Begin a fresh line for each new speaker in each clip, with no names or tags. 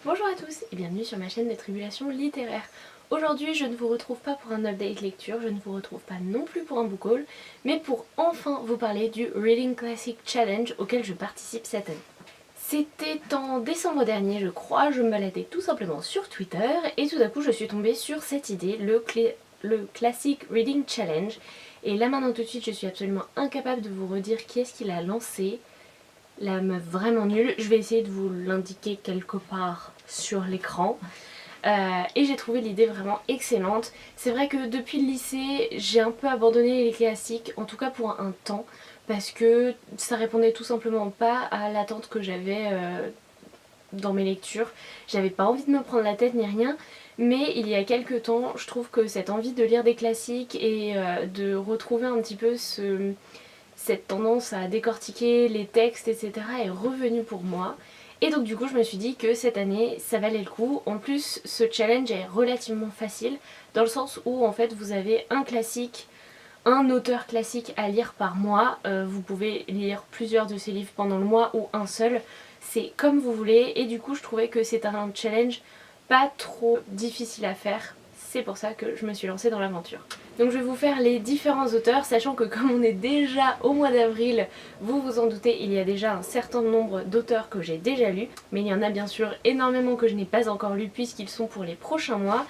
Bonjour à tous et bienvenue sur ma chaîne des Tribulations littéraires. Aujourd'hui je ne vous retrouve pas pour un update lecture, je ne vous retrouve pas non plus pour un book haul, mais pour enfin vous parler du Reading Classic Challenge auquel je participe cette année. C'était en décembre dernier je crois, je me baladais tout simplement sur Twitter et tout d'un coup je suis tombée sur cette idée, le Classic Reading Challenge. Et là maintenant tout de suite je suis absolument incapable de vous redire qui est-ce qui l'a lancé. La meuf vraiment nulle, je vais essayer de vous l'indiquer quelque part sur l'écran. Et j'ai trouvé l'idée vraiment excellente. C'est vrai que depuis le lycée, j'ai un peu abandonné les classiques, en tout cas pour un temps, parce que ça répondait tout simplement pas à l'attente que j'avais dans mes lectures. J'avais pas envie de me prendre la tête ni rien, mais il y a quelques temps, je trouve que cette envie de lire des classiques et de retrouver un petit peu cette tendance à décortiquer les textes, etc. est revenue pour moi. Et donc du coup je me suis dit que cette année ça valait le coup. En plus ce challenge est relativement facile dans le sens où en fait vous avez un classique, un auteur classique à lire par mois. Vous pouvez lire plusieurs de ces livres pendant le mois ou un seul. C'est comme vous voulez et du coup je trouvais que c'est un challenge pas trop difficile à faire. C'est pour ça que je me suis lancée dans l'aventure. Donc je vais vous faire les différents auteurs, sachant que comme on est déjà au mois d'avril, vous vous en doutez, il y a déjà un certain nombre d'auteurs que j'ai déjà lus, mais il y en a bien sûr énormément que je n'ai pas encore lus puisqu'ils sont pour les prochains mois,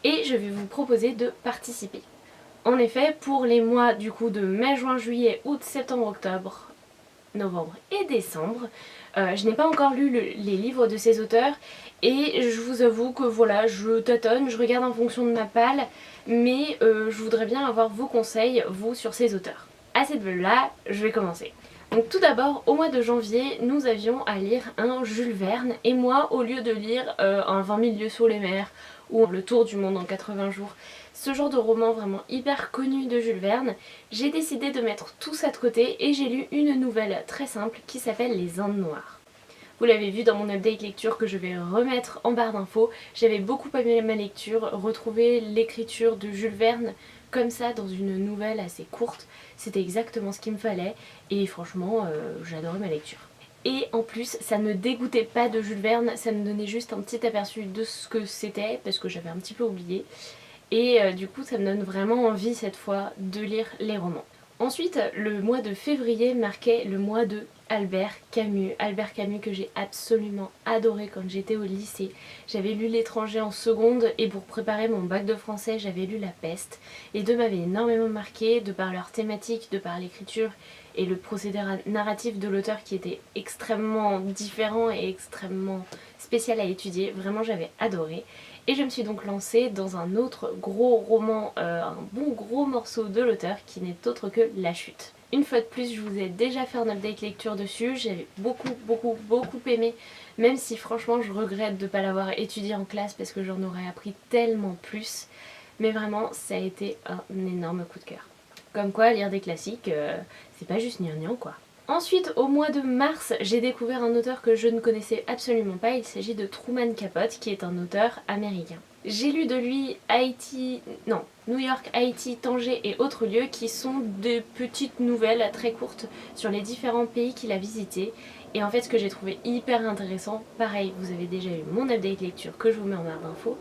et je vais vous proposer de participer. En effet, pour les mois du coup de mai, juin, juillet, août, septembre, octobre, novembre et décembre, je n'ai pas encore lu les livres de ces auteurs et je vous avoue que voilà, je tâtonne, je regarde en fonction de ma palle, mais je voudrais bien avoir vos conseils, vous, sur ces auteurs. À cette veille-là, je vais commencer. Donc tout d'abord, au mois de janvier, nous avions à lire un Jules Verne et moi, au lieu de lire un 20 000 lieues sous les mers ou Le Tour du monde en 80 jours, ce genre de roman vraiment hyper connu de Jules Verne, j'ai décidé de mettre tout ça de côté et j'ai lu une nouvelle très simple qui s'appelle Les Indes Noires. Vous l'avez vu dans mon update lecture que je vais remettre en barre d'infos, j'avais beaucoup aimé ma lecture, retrouver l'écriture de Jules Verne comme ça dans une nouvelle assez courte, c'était exactement ce qu'il me fallait et franchement j'adorais ma lecture. Et en plus, ça ne me dégoûtait pas de Jules Verne, ça me donnait juste un petit aperçu de ce que c'était, parce que j'avais un petit peu oublié. Et du coup, ça me donne vraiment envie cette fois de lire les romans. Ensuite, le mois de février marquait le mois de Albert Camus. Albert Camus que j'ai absolument adoré quand j'étais au lycée. J'avais lu L'étranger en seconde et pour préparer mon bac de français, j'avais lu La Peste. Les deux m'avaient énormément marqué de par leur thématique, de par l'écriture et le procédé narratif de l'auteur qui était extrêmement différent et extrêmement spécial à étudier. Vraiment, j'avais adoré. Et je me suis donc lancée dans un autre gros roman, un bon gros morceau de l'auteur qui n'est autre que La Chute. Une fois de plus, je vous ai déjà fait un update lecture dessus, j'avais beaucoup aimé, même si franchement je regrette de ne pas l'avoir étudié en classe parce que j'en aurais appris tellement plus. Mais vraiment, ça a été un énorme coup de cœur. Comme quoi, lire des classiques, c'est pas juste gnangnan quoi. Ensuite, au mois de mars, j'ai découvert un auteur que je ne connaissais absolument pas. Il s'agit de Truman Capote, qui est un auteur américain. J'ai lu de lui New York, Haïti, Tanger et autres lieux qui sont des petites nouvelles très courtes sur les différents pays qu'il a visités. Et en fait, ce que j'ai trouvé hyper intéressant, pareil, vous avez déjà eu mon update lecture que je vous mets en barre d'infos,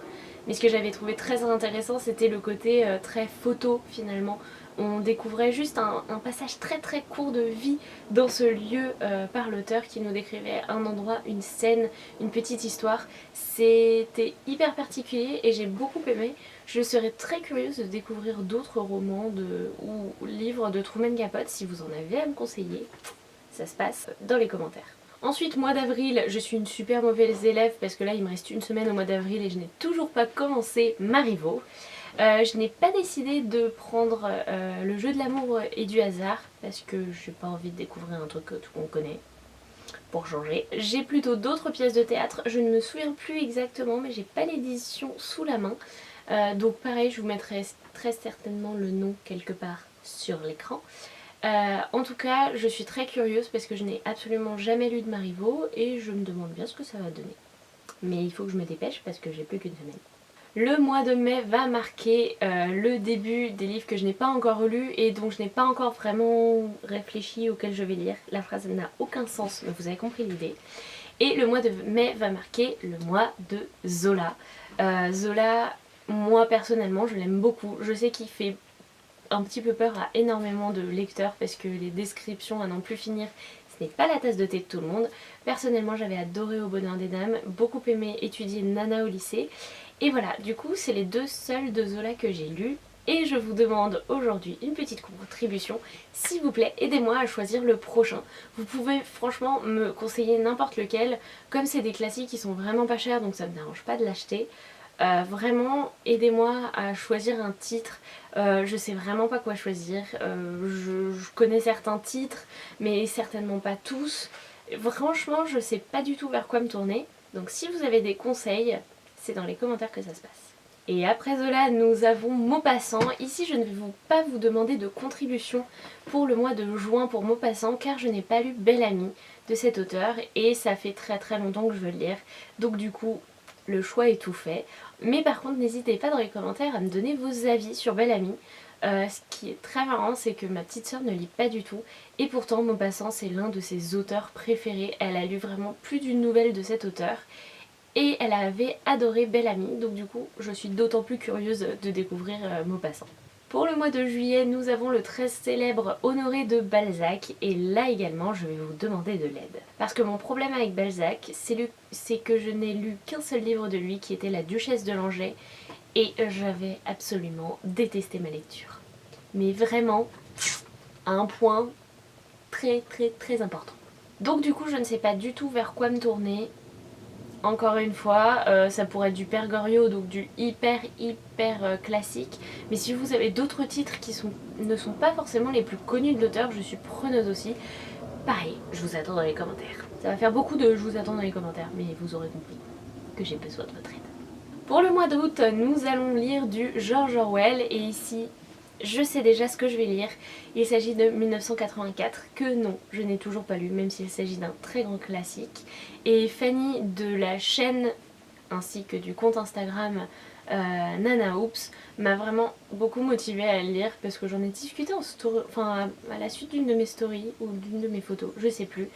mais ce que j'avais trouvé très intéressant, c'était le côté très photo finalement. On découvrait juste un passage très court de vie dans ce lieu par l'auteur qui nous décrivait un endroit, une scène, une petite histoire. C'était hyper particulier et j'ai beaucoup aimé. Je serais très curieuse de découvrir d'autres romans ou livres de Truman Capote si vous en avez à me conseiller. Ça se passe dans les commentaires. Ensuite, mois d'avril, je suis une super mauvaise élève parce que là il me reste une semaine au mois d'avril et je n'ai toujours pas commencé Marivaux. Je n'ai pas décidé de prendre le jeu de l'amour et du hasard parce que j'ai pas envie de découvrir un truc que tout le monde connaît pour changer. J'ai plutôt d'autres pièces de théâtre, je ne me souviens plus exactement mais j'ai pas l'édition sous la main. Donc pareil, je vous mettrai très certainement le nom quelque part sur l'écran. En tout cas, je suis très curieuse parce que je n'ai absolument jamais lu de Marivaux et je me demande bien ce que ça va donner. Mais il faut que je me dépêche parce que j'ai plus qu'une semaine. Le mois de mai va marquer le début des livres que je n'ai pas encore lus et dont je n'ai pas encore vraiment réfléchi auxquels je vais lire. La phrase n'a aucun sens, mais vous avez compris l'idée. Et le mois de mai va marquer le mois de Zola. Zola, moi personnellement, je l'aime beaucoup. Je sais qu'il fait un petit peu peur à énormément de lecteurs parce que les descriptions à n'en plus finir, ce n'est pas la tasse de thé de tout le monde. Personnellement, j'avais adoré Au Bonheur des Dames, beaucoup aimé étudier Nana au lycée. Et voilà, du coup, c'est les deux seuls de Zola que j'ai lus. Et je vous demande aujourd'hui une petite contribution. S'il vous plaît, aidez-moi à choisir le prochain. Vous pouvez franchement me conseiller n'importe lequel. Comme c'est des classiques qui sont vraiment pas chers, donc ça me dérange pas de l'acheter. Vraiment, aidez-moi à choisir un titre. Je sais vraiment pas quoi choisir. Je connais certains titres, mais certainement pas tous. Franchement, je sais pas du tout vers quoi me tourner. Donc si vous avez des conseils, c'est dans les commentaires que ça se passe. Et après Zola, nous avons Maupassant. Ici, je ne vais pas vous demander de contribution pour le mois de juin pour Maupassant, car je n'ai pas lu Belle Amie de cet auteur, et ça fait très longtemps que je veux le lire. Donc du coup, le choix est tout fait. Mais par contre, n'hésitez pas dans les commentaires à me donner vos avis sur Belle Amie. Ce qui est très marrant, c'est que ma petite soeur ne lit pas du tout. Et pourtant, Maupassant, c'est l'un de ses auteurs préférés. Elle a lu vraiment plus d'une nouvelle de cet auteur. Et elle avait adoré Belle Amie. Donc du coup, je suis d'autant plus curieuse de découvrir Maupassant. Pour le mois de juillet, nous avons le très célèbre Honoré de Balzac, et là également je vais vous demander de l'aide. Parce que mon problème avec Balzac, c'est que je n'ai lu qu'un seul livre de lui qui était La Duchesse de Langeais, et j'avais absolument détesté ma lecture. Mais vraiment, à un point très important. Donc du coup je ne sais pas du tout vers quoi me tourner. Encore une fois, ça pourrait être du Père Goriot, donc du hyper classique. Mais si vous avez d'autres titres qui ne sont pas forcément les plus connus de l'auteur, je suis preneuse aussi. Pareil, je vous attends dans les commentaires. Ça va faire beaucoup de je vous attends dans les commentaires, mais vous aurez compris que j'ai besoin de votre aide. Pour le mois d'août, nous allons lire du George Orwell, et ici, je sais déjà ce que je vais lire. Il s'agit de 1984, que non, je n'ai toujours pas lu, même s'il s'agit d'un très grand classique. Et Fanny de la chaîne ainsi que du compte Instagram Nana Oops m'a vraiment beaucoup motivée à le lire parce que j'en ai discuté en story, enfin à la suite d'une de mes stories ou d'une de mes photos, je sais plus.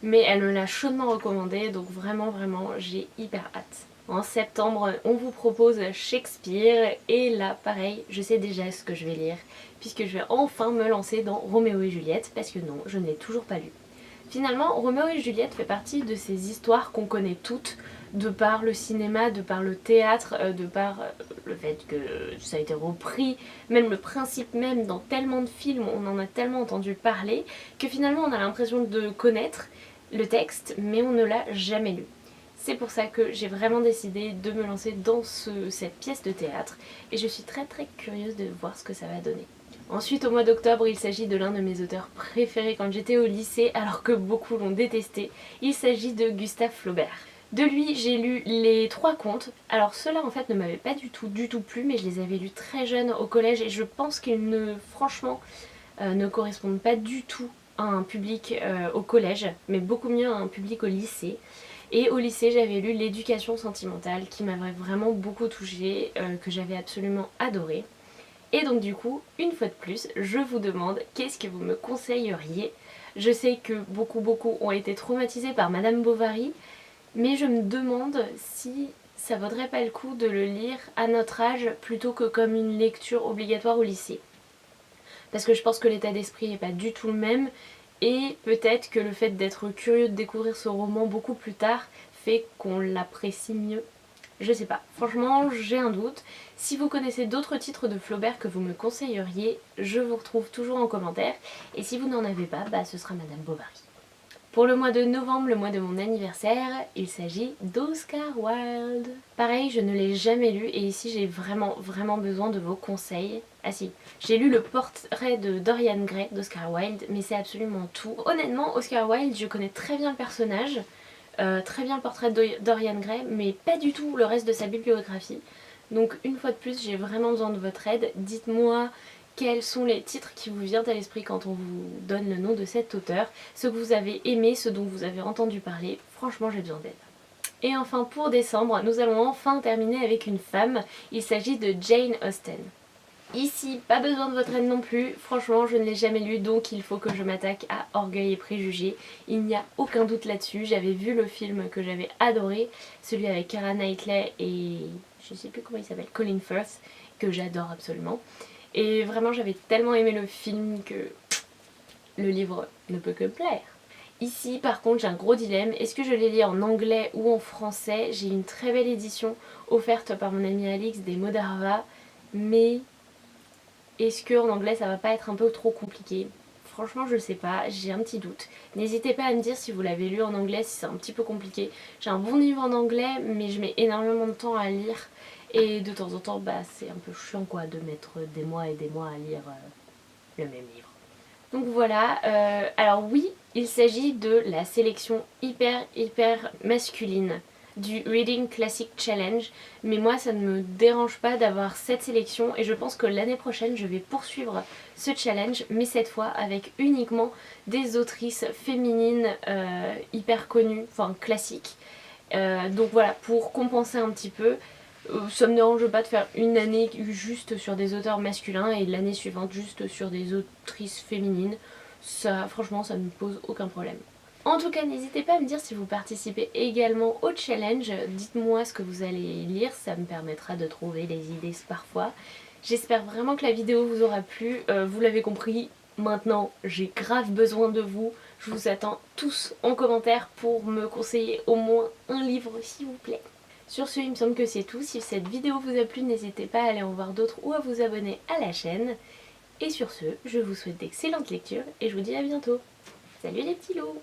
Mais elle me l'a chaudement recommandé, donc vraiment j'ai hyper hâte. En septembre, on vous propose Shakespeare, et là, pareil, je sais déjà ce que je vais lire, puisque je vais enfin me lancer dans Roméo et Juliette, parce que non, je n'ai toujours pas lu. Finalement, Roméo et Juliette fait partie de ces histoires qu'on connaît toutes, de par le cinéma, de par le théâtre, de par le fait que ça a été repris, même le principe même dans tellement de films, on en a tellement entendu parler, que finalement on a l'impression de connaître le texte, mais on ne l'a jamais lu. C'est pour ça que j'ai vraiment décidé de me lancer dans cette pièce de théâtre, et je suis très curieuse de voir ce que ça va donner. Ensuite, au mois d'octobre, il s'agit de l'un de mes auteurs préférés quand j'étais au lycée, alors que beaucoup l'ont détesté. Il s'agit de Gustave Flaubert. De lui, j'ai lu les 3 contes. Alors ceux-là en fait ne m'avaient pas du tout plu, mais je les avais lus très jeunes au collège, et je pense qu'ils ne correspondent pas du tout à un public au collège, mais beaucoup mieux à un public au lycée. Et au lycée, j'avais lu L'éducation sentimentale, qui m'avait vraiment beaucoup touchée, que j'avais absolument adoré. Et donc du coup, une fois de plus, je vous demande qu'est-ce que vous me conseilleriez. Je sais que beaucoup ont été traumatisés par Madame Bovary, mais je me demande si ça vaudrait pas le coup de le lire à notre âge plutôt que comme une lecture obligatoire au lycée. Parce que je pense que l'état d'esprit n'est pas du tout le même, et peut-être que le fait d'être curieux de découvrir ce roman beaucoup plus tard fait qu'on l'apprécie mieux. Je sais pas, franchement j'ai un doute. Si vous connaissez d'autres titres de Flaubert que vous me conseilleriez, je vous retrouve toujours en commentaire. Et si vous n'en avez pas, ce sera Madame Bovary. Pour le mois de novembre, le mois de mon anniversaire, il s'agit d'Oscar Wilde. Pareil, je ne l'ai jamais lu, et ici j'ai vraiment besoin de vos conseils. Ah si, j'ai lu le portrait de Dorian Gray d'Oscar Wilde, mais c'est absolument tout. Honnêtement, Oscar Wilde, je connais très bien le personnage, très bien le portrait de Dorian Gray, mais pas du tout le reste de sa bibliographie. Donc une fois de plus, j'ai vraiment besoin de votre aide. Dites-moi quels sont les titres qui vous viennent à l'esprit quand on vous donne le nom de cet auteur, ce que vous avez aimé, ce dont vous avez entendu parler. Franchement, j'ai besoin d'aide. Et enfin, pour décembre, nous allons enfin terminer avec une femme. Il s'agit de Jane Austen. Ici, pas besoin de votre aide non plus, franchement je ne l'ai jamais lu donc il faut que je m'attaque à Orgueil et Préjugés. Il n'y a aucun doute là-dessus, j'avais vu le film que j'avais adoré, celui avec Keira Knightley et je sais plus comment il s'appelle, Colin Firth, que j'adore absolument. Et vraiment j'avais tellement aimé le film que le livre ne peut que me plaire. Ici par contre j'ai un gros dilemme, est-ce que je les lis en anglais ou en français? J'ai une très belle édition offerte par mon ami Alix des mots d'Arva, mais est-ce que en anglais ça va pas être un peu trop compliqué? Franchement je sais pas, j'ai un petit doute. N'hésitez pas à me dire si vous l'avez lu en anglais, si c'est un petit peu compliqué. J'ai un bon niveau en anglais mais je mets énormément de temps à lire et de temps en temps bah c'est un peu chiant quoi de mettre des mois et des mois à lire le même livre. Donc voilà, alors oui, il s'agit de la sélection hyper masculine du Reading Classic Challenge, mais moi ça ne me dérange pas d'avoir cette sélection et je pense que l'année prochaine je vais poursuivre ce challenge, mais cette fois avec uniquement des autrices féminines hyper connues, enfin classiques. Donc voilà, pour compenser un petit peu, ça me dérange pas de faire une année juste sur des auteurs masculins et l'année suivante juste sur des autrices féminines. Ça, franchement, ça ne me pose aucun problème. En tout cas, n'hésitez pas à me dire si vous participez également au challenge. Dites-moi ce que vous allez lire, ça me permettra de trouver les idées parfois. J'espère vraiment que la vidéo vous aura plu. Vous l'avez compris, maintenant j'ai grave besoin de vous. Je vous attends tous en commentaire pour me conseiller au moins un livre s'il vous plaît. Sur ce, il me semble que c'est tout. Si cette vidéo vous a plu, n'hésitez pas à aller en voir d'autres ou à vous abonner à la chaîne. Et sur ce, je vous souhaite d'excellentes lectures et je vous dis à bientôt. Salut les petits loups!